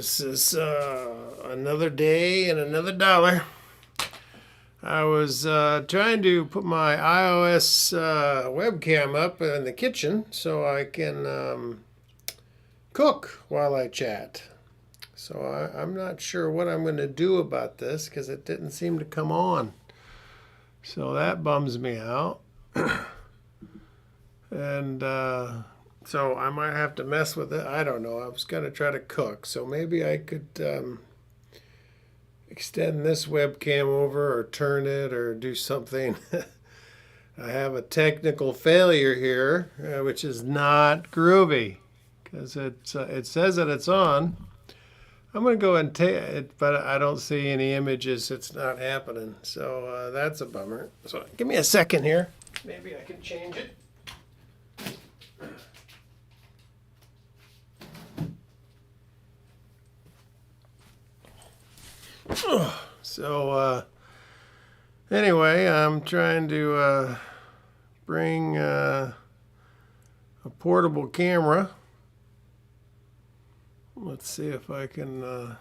This is another day and another dollar. I was trying to put my iOS webcam up in the kitchen so I can cook while I chat. So I'm not sure what I'm going to do about this because it didn't seem to come on. So that bums me out. And so I might have to mess with it. I don't know. I was going to try to cook. So maybe I could extend this webcam over or turn it or do something. I have a technical failure here, which is not groovy because it says that it's on. I'm going to go and take it, but I don't see any images. It's not happening. So that's a bummer. So give me a second here. Maybe I can change it. So anyway, I'm trying to bring a portable camera. Let's see if I can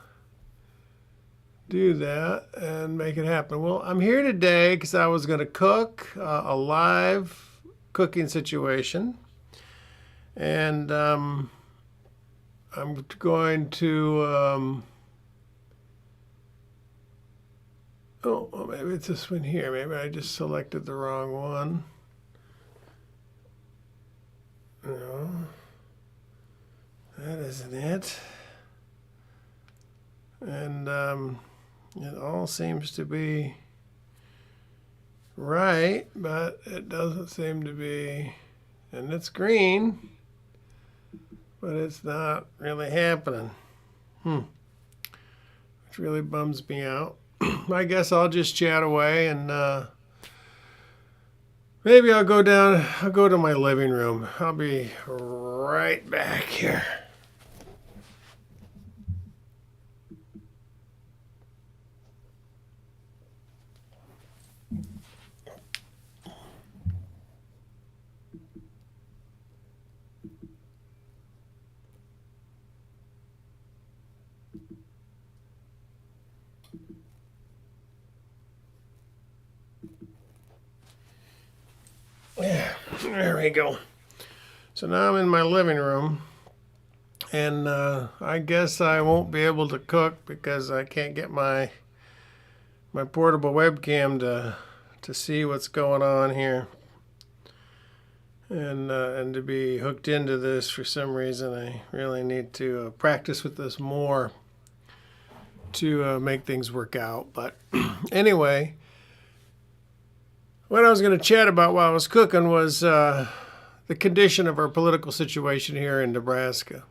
do that and make it happen. Well, I'm here today because I was going to cook a live cooking situation. And I'm going to... Oh, well, maybe it's this one here. Maybe I just selected the wrong one. No, that isn't it. And it all seems to be right, but it doesn't seem to be. And it's green, but it's not really happening. Which really bums me out. I guess I'll just chat away and maybe I'll go to my living room. I'll be right back here. Yeah, there we go. So now I'm in my living room, and I guess I won't be able to cook because I can't get my portable webcam to see what's going on here, and to be hooked into this for some reason. I really need to practice with this more to make things work out. But anyway. What I was going to chat about while I was cooking was the condition of our political situation here in Nebraska.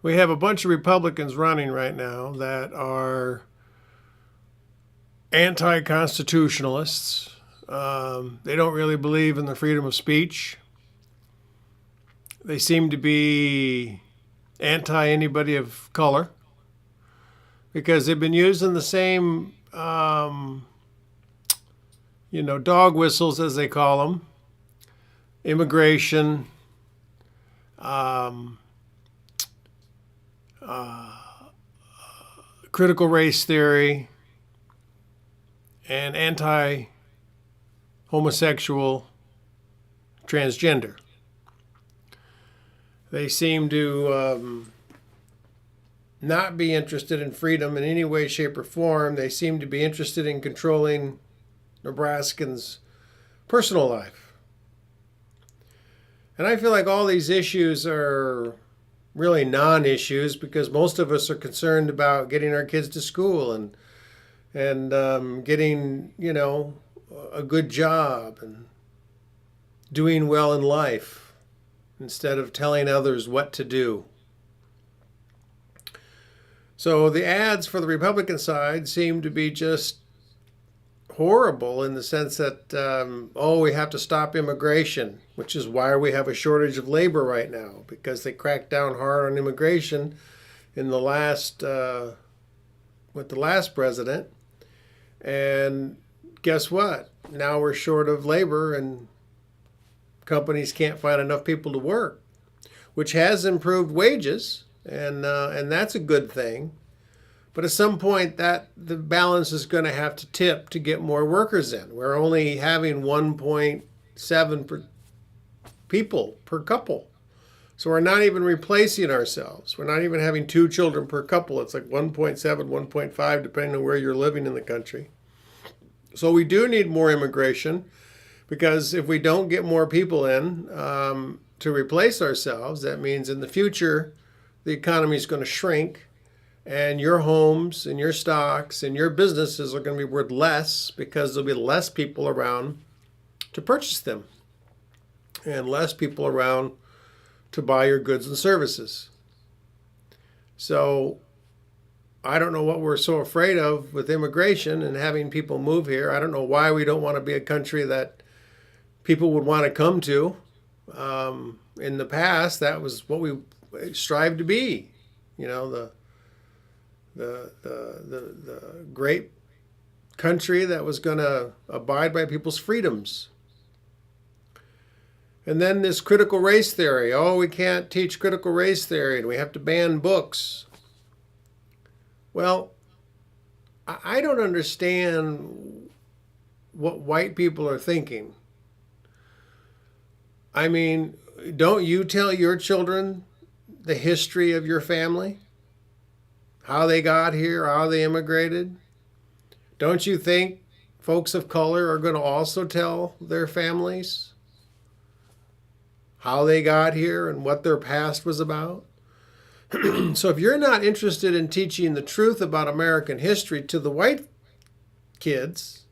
We have a bunch of Republicans running right now that are anti-constitutionalists. They don't really believe in the freedom of speech. They seem to be anti-anybody of color because they've been using the same dog whistles, as they call them, immigration, critical race theory, and anti-homosexual transgender. They seem to not be interested in freedom in any way, shape, or form. They seem to be interested in controlling Nebraskans' personal life. And I feel like all these issues are really non-issues because most of us are concerned about getting our kids to school and getting, a good job and doing well in life instead of telling others what to do. So the ads for the Republican side seem to be just horrible in the sense that, we have to stop immigration, which is why we have a shortage of labor right now, because they cracked down hard on immigration in the last, with the last president. And guess what? Now we're short of labor and companies can't find enough people to work, which has improved wages and that's a good thing. But at some point, that the balance is going to have to tip to get more workers in. We're only having 1.7 people per couple. So we're not even replacing ourselves. We're not even having 2 children per couple. It's like 1.7, 1.5, depending on where you're living in the country. So we do need more immigration, because if we don't get more people in to replace ourselves, that means in the future, the economy is going to shrink, and your homes and your stocks and your businesses are going to be worth less because there'll be less people around to purchase them and less people around to buy your goods and services. So I don't know what we're so afraid of with immigration and having people move here. I don't know why we don't want to be a country that people would want to come to. In the past, that was what we strived to be. You know, the great country that was going to abide by people's freedoms. And then this critical race theory. Oh, we can't teach critical race theory and we have to ban books. Well, I don't understand what white people are thinking. I mean, don't you tell your children the history of your family? How they got here, how they immigrated? Don't you think folks of color are going to also tell their families how they got here and what their past was about? So if you're not interested in teaching the truth about American history to the white kids,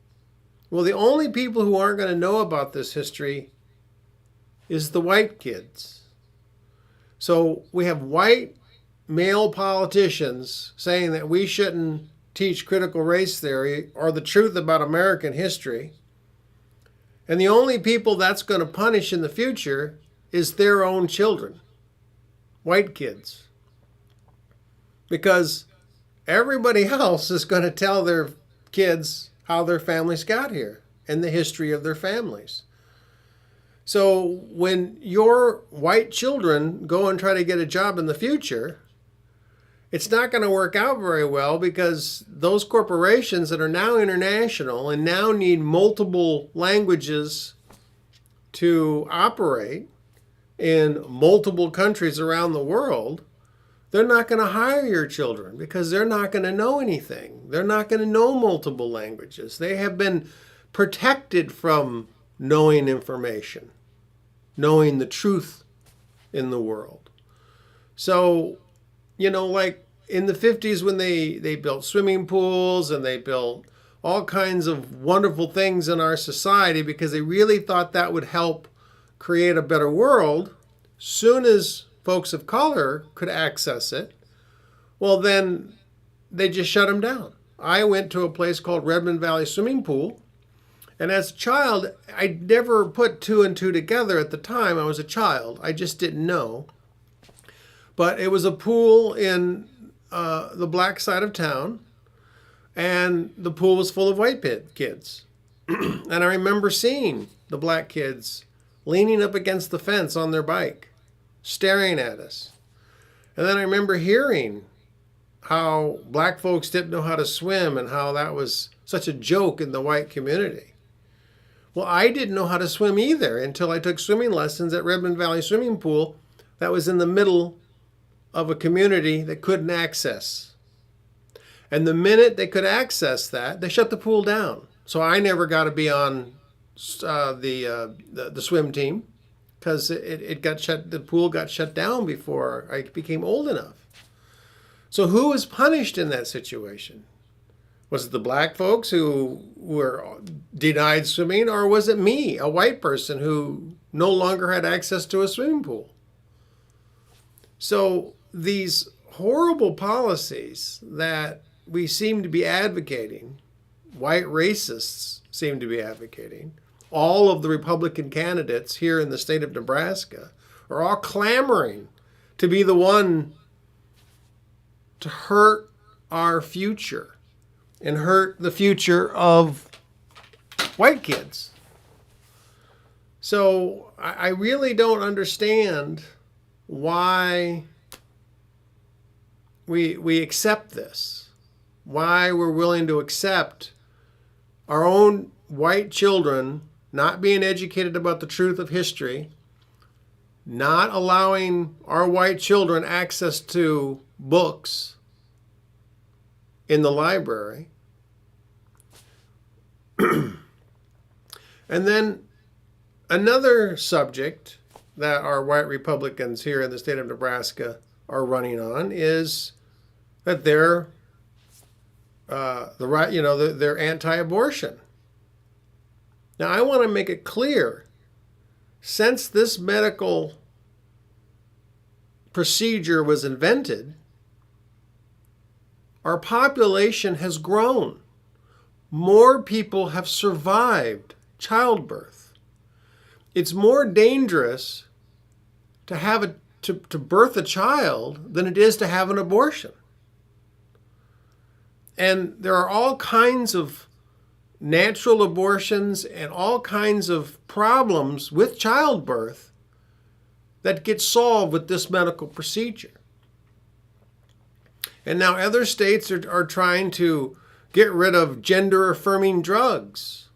well, the only people who aren't going to know about this history is the white kids. So we have white male politicians saying that we shouldn't teach critical race theory or the truth about American history. And the only people that's going to punish in the future is their own children, white kids. Because everybody else is going to tell their kids how their families got here and the history of their families. So when your white children go and try to get a job in the future, it's not going to work out very well, because those corporations that are now international and now need multiple languages to operate in multiple countries around the world, they're not going to hire your children because they're not going to know anything. They're not going to know multiple languages. They have been protected from knowing information, knowing the truth in the world. So, you know, like in the 50s when they built swimming pools and they built all kinds of wonderful things in our society because they really thought that would help create a better world, soon as folks of color could access it, well, then they just shut them down. I went to a place called Redmond Valley Swimming Pool, and as a child, I never put 2 and 2 together at the time. I was a child. I just didn't know. But it was a pool in the black side of town, and the pool was full of white kids. And I remember seeing the black kids leaning up against the fence on their bike, staring at us. And then I remember hearing how black folks didn't know how to swim and how that was such a joke in the white community. Well, I didn't know how to swim either until I took swimming lessons at Redmond Valley Swimming Pool that was in the middle of a community that couldn't access. And the minute they could access that, they shut the pool down. So I never got to be on the swim team because the pool got shut down before I became old enough. So who was punished in that situation? Was it the black folks who were denied swimming, or was it me, a white person who no longer had access to a swimming pool? So these horrible policies that we seem to be advocating, white racists seem to be advocating, all of the Republican candidates here in the state of Nebraska are all clamoring to be the one to hurt our future and hurt the future of white kids. So I really don't understand why we accept this, why we're willing to accept our own white children not being educated about the truth of history, not allowing our white children access to books in the library. And then another subject that our white Republicans here in the state of Nebraska are running on is that they're they're anti-abortion. Now, I want to make it clear, since this medical procedure was invented, our population has grown. More people have survived childbirth. It's more dangerous to have to birth a child than it is to have an abortion. And there are all kinds of natural abortions and all kinds of problems with childbirth that get solved with this medical procedure. And now other states are trying to get rid of gender-affirming drugs,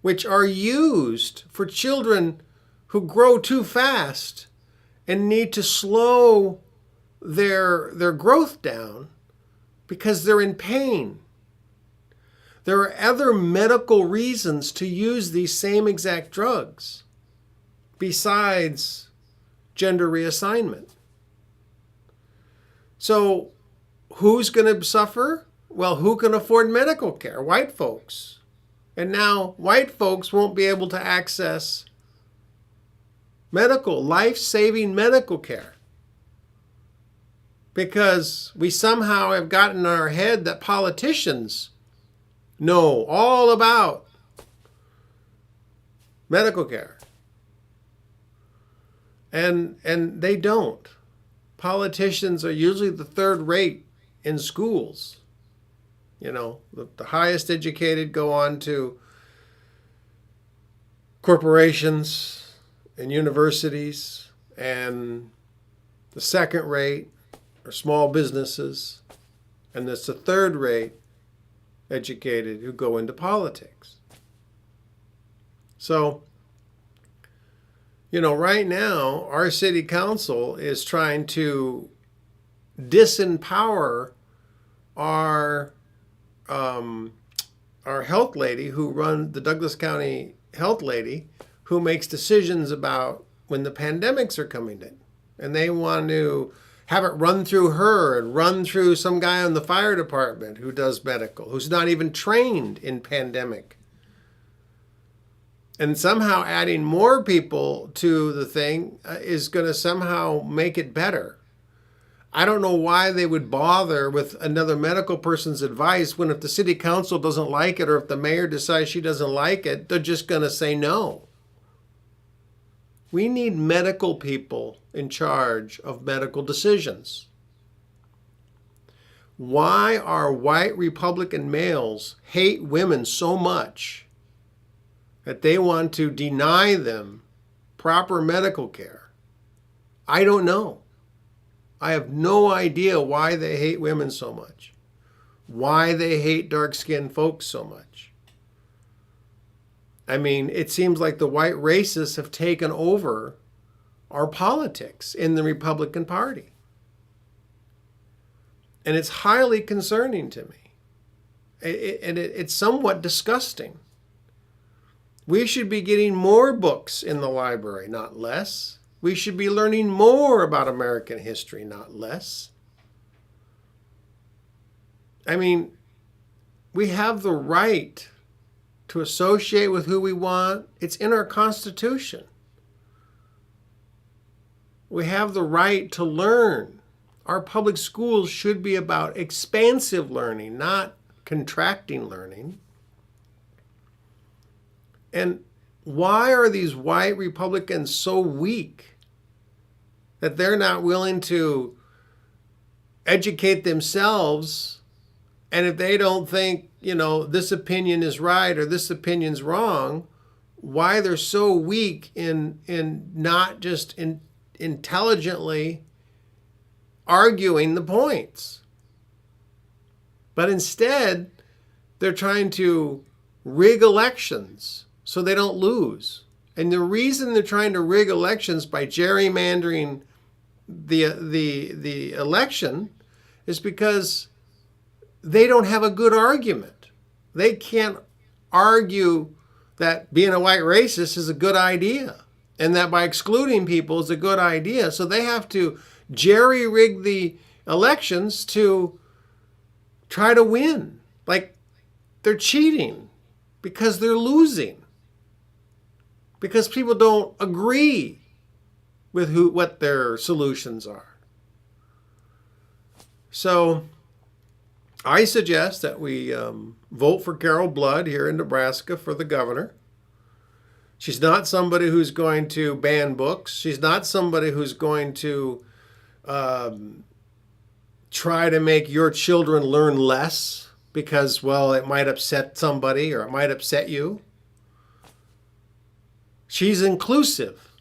which are used for children who grow too fast and need to slow their growth down because they're in pain. There are other medical reasons to use these same exact drugs besides gender reassignment. So who's going to suffer? Well, who can afford medical care? White folks. And now white folks won't be able to access life-saving medical care, because we somehow have gotten in our head that politicians know all about medical care. And they don't. Politicians are usually the third rate in schools. You know, the highest educated go on to corporations and universities, and the second rate are small businesses, and it's the third rate educated who go into politics. So, you know, right now, our city council is trying to disempower our health lady who runs the Douglas County health lady, who makes decisions about when the pandemics are coming in. And they want to have it run through her and run through some guy in the fire department who does medical, who's not even trained in pandemic. And somehow adding more people to the thing is going to somehow make it better. I don't know why they would bother with another medical person's advice when if the city council doesn't like it or if the mayor decides she doesn't like it, they're just going to say no. We need medical people in charge of medical decisions. Why are white Republican males hate women so much that they want to deny them proper medical care? I don't know. I have no idea why they hate women so much, why they hate dark-skinned folks so much. I mean, it seems like the white racists have taken over our politics in the Republican Party. And it's highly concerning to me. It's somewhat disgusting. We should be getting more books in the library, not less. We should be learning more about American history, not less. I mean, we have the right to associate with who we want. It's in our Constitution. We have the right to learn. Our public schools should be about expansive learning, not contracting learning. And why are these white Republicans so weak that they're not willing to educate themselves? And if they don't think, you know, this opinion is right or this opinion's wrong, why they're so weak in not just intelligently arguing the points. But instead, they're trying to rig elections so they don't lose. And the reason they're trying to rig elections by gerrymandering the election is because they don't have a good argument. They can't argue that being a white racist is a good idea and that by excluding people is a good idea. So they have to jerry-rig the elections to try to win. Like, they're cheating because they're losing. Because people don't agree with what their solutions are. So I suggest that we vote for Carol Blood here in Nebraska for the governor. She's not somebody who's going to ban books. She's not somebody who's going to try to make your children learn less because, well, it might upset somebody or it might upset you. She's inclusive.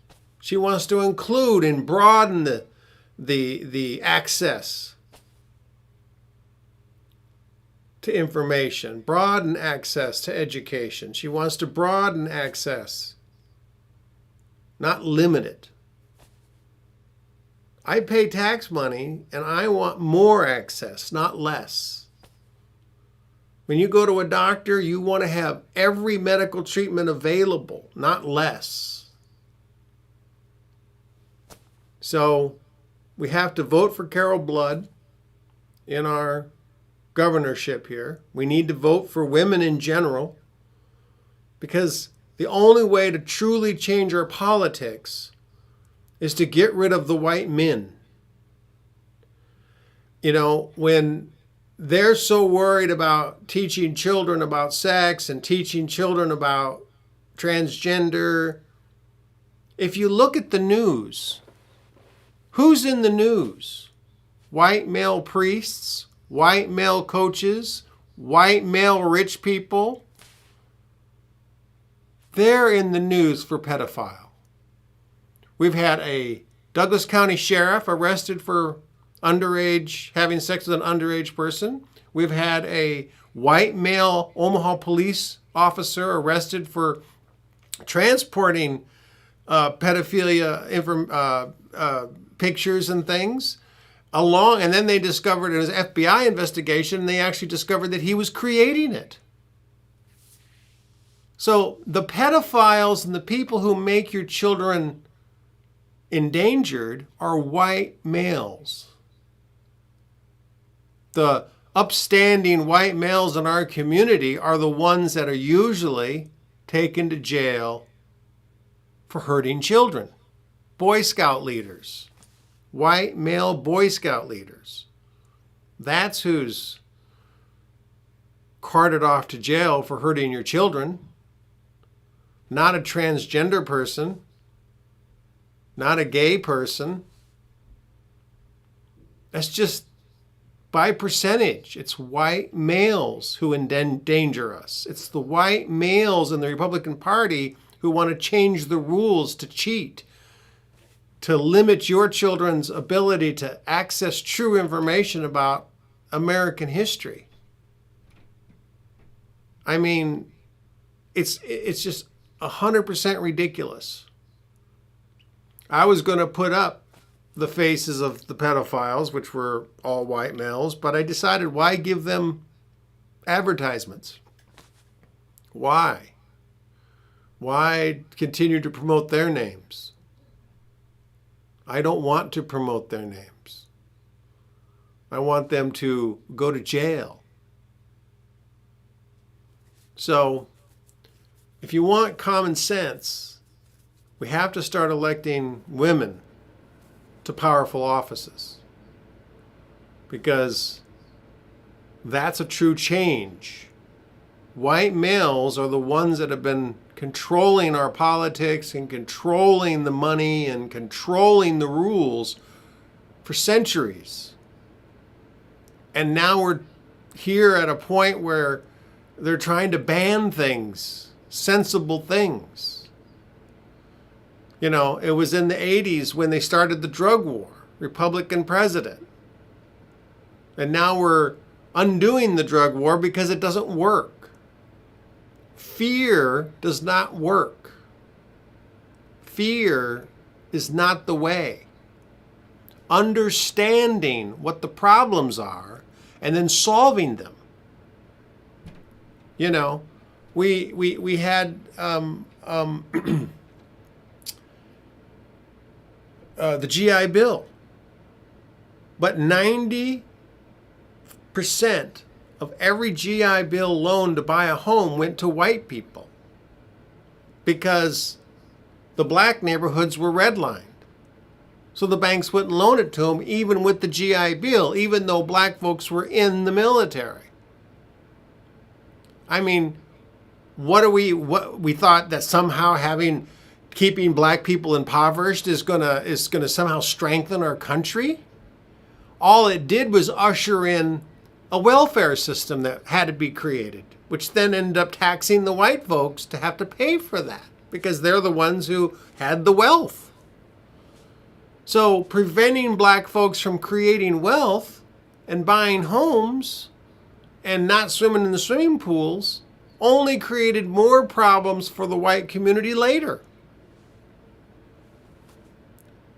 She wants to include and broaden the access to information, broaden access to education. She wants to broaden access, not limit it. I pay tax money and I want more access, not less. When you go to a doctor, you want to have every medical treatment available, not less. So we have to vote for Carol Blood in our governorship here. We need to vote for women in general because the only way to truly change our politics is to get rid of the white men. You know, when they're so worried about teaching children about sex and teaching children about transgender, if you look at the news, who's in the news? White male priests, white male coaches, white male rich people. They're in the news for pedophile. We've had a Douglas County sheriff arrested for having sex with an underage person. We've had a white male Omaha police officer arrested for transporting pedophilia pictures and things and then they discovered in his FBI investigation, they actually discovered that he was creating it. So the pedophiles and the people who make your children endangered are white males. The upstanding white males in our community are the ones that are usually taken to jail for hurting children. Boy Scout leaders, white male Boy Scout leaders. That's who's carted off to jail for hurting your children. Not a transgender person, not a gay person. That's just by percentage. It's white males who endanger us. It's the white males in the Republican Party who want to change the rules to cheat, to limit your children's ability to access true information about American history. I mean, it's just 100% ridiculous. I was going to put up the faces of the pedophiles, which were all white males, but I decided, why give them advertisements? Why? Why continue to promote their names? I don't want to promote their names. I want them to go to jail. So, if you want common sense, we have to start electing women to powerful offices, because that's a true change. White males are the ones that have been controlling our politics and controlling the money and controlling the rules for centuries. And now we're here at a point where they're trying to ban things, sensible things. You know, it was in the 80s when they started the drug war, Republican president. And now we're undoing the drug war because it doesn't work. Fear does not work. Fear is not the way. Understanding what the problems are and then solving them. You know, we had the GI Bill, but 90% of every GI Bill loan to buy a home went to white people because the black neighborhoods were redlined. So the banks wouldn't loan it to them even with the GI Bill, even though black folks were in the military. I mean, what we thought that somehow keeping black people impoverished is gonna somehow strengthen our country? All it did was usher in a welfare system that had to be created, which then ended up taxing the white folks to have to pay for that because they're the ones who had the wealth. So preventing black folks from creating wealth and buying homes and not swimming in the swimming pools only created more problems for the white community later.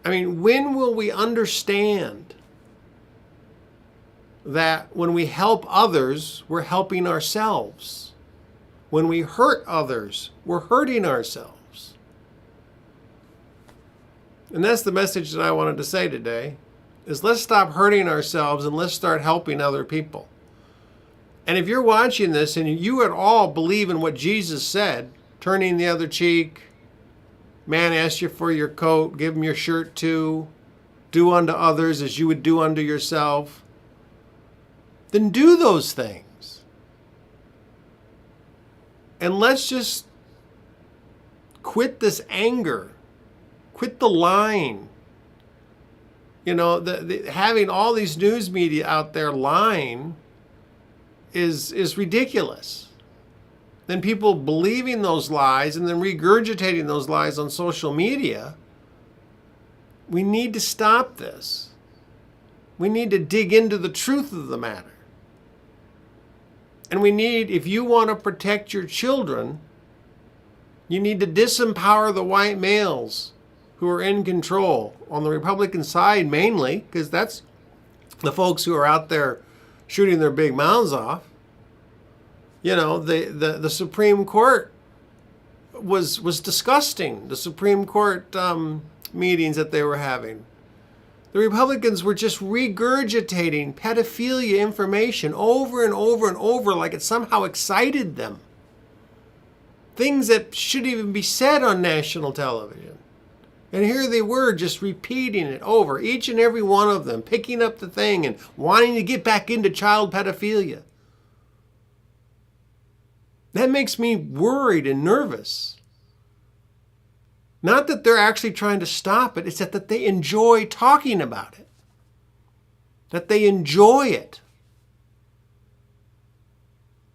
I mean, when will we understand that when we help others, we're helping ourselves? When we hurt others, we're hurting ourselves. And that's the message that I wanted to say today, is let's stop hurting ourselves and let's start helping other people. And if you're watching this and you at all believe in what Jesus said, turning the other cheek, man asks you for your coat, give him your shirt too, do unto others as you would do unto yourself, then do those things. And let's just quit this anger, quit the lying. You know, having all these news media out there lying is ridiculous. Then people believing those lies and then regurgitating those lies on social media. We need to stop this. We need to dig into the truth of the matter. And if you want to protect your children, you need to disempower the white males who are in control on the Republican side mainly, because that's the folks who are out there shooting their big mouths off. You know, the Supreme Court was disgusting. The Supreme Court meetings that they were having. The Republicans were just regurgitating pedophilia information over and over and over like it somehow excited them. Things that shouldn't even be said on national television. And here they were just repeating it over, each and every one of them, picking up the thing and wanting to get back into child pedophilia. That makes me worried and nervous. Not that they're actually trying to stop it, it's that they enjoy talking about it. That they enjoy it.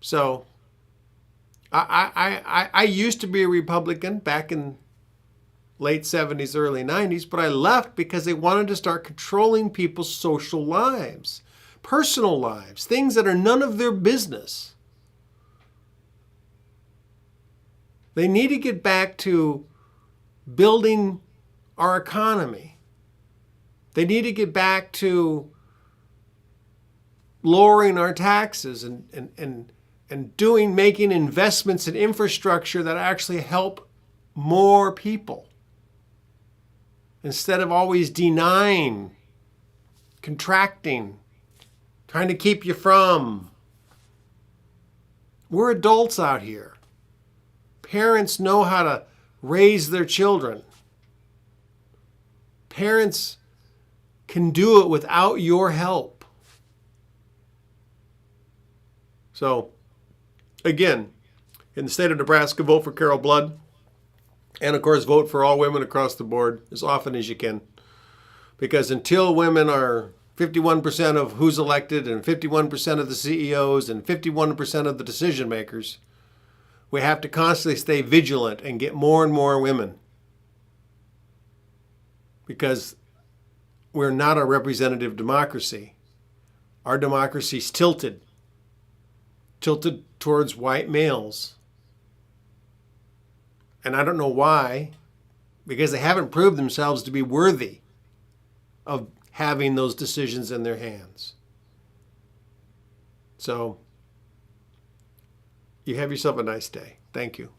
So, I used to be a Republican back in late 70s, early 90s, but I left because they wanted to start controlling people's social lives, personal lives, things that are none of their business. They need to get back to building our economy. They need to get back to lowering our taxes and making investments in infrastructure that actually help more people. Instead of always denying, contracting, trying to keep you from. We're adults out here. Parents know how to raise their children. Parents can do it without your help. So, again, in the state of Nebraska, vote for Carol Blood. And, of course, vote for all women across the board as often as you can. Because until women are 51% of who's elected and 51% of the CEOs and 51% of the decision makers, we have to constantly stay vigilant and get more and more women. Because we're not a representative democracy. our democracy's tilted towards white males. And I don't know why, because they haven't proved themselves to be worthy of having those decisions in their hands. So, you have yourself a nice day. Thank you.